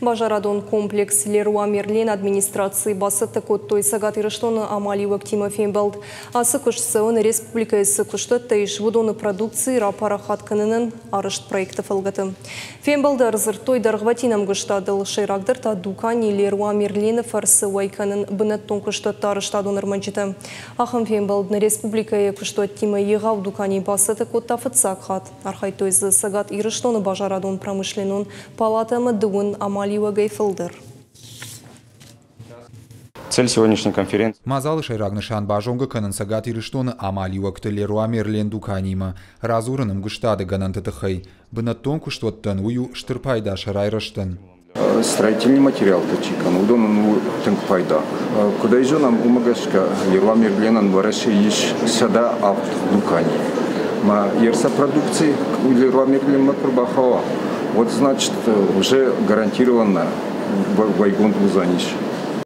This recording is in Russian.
Бажарадон комплекс Леруа Мерлин администрации басыты коттой сагат ирыштоны амали уактима фембалд. Асы кушсауын республикасы кушты тайш вудоны продукции рапарахат кынынын арышт проекты фылгаты. Фембалды арзыртой дарғватинам гыштадыл шайрагдыр та дукани Леруа Мерлин фарсы вайканын бынаттон кушты тарыштадын ырманчыты. Ахым фембалдны республикае кушты тима егав дукани басыты котта фытсакхат. Архайтойзы сагат ирыштоны бажарадон промышленун палатамы дуын амали Цель сегодняшней конференции. Мазалы шайрагнышан бажонга канын сагат ирыштоны амали уакты Леруа Мерлин дуканима. Разураным гыштады ганантытыхай. Бынаттон куштоттан ую штырпайда шарайрыштын. Строительный материал тачикан, удобно пайда. Куда еще нам умагашка Леруа Мерлинан вараши иш сада авт дукани. Ма ерса продукции Леруа Мерлин макрбахава. Вот значит уже гарантированно вайгон вузаниш.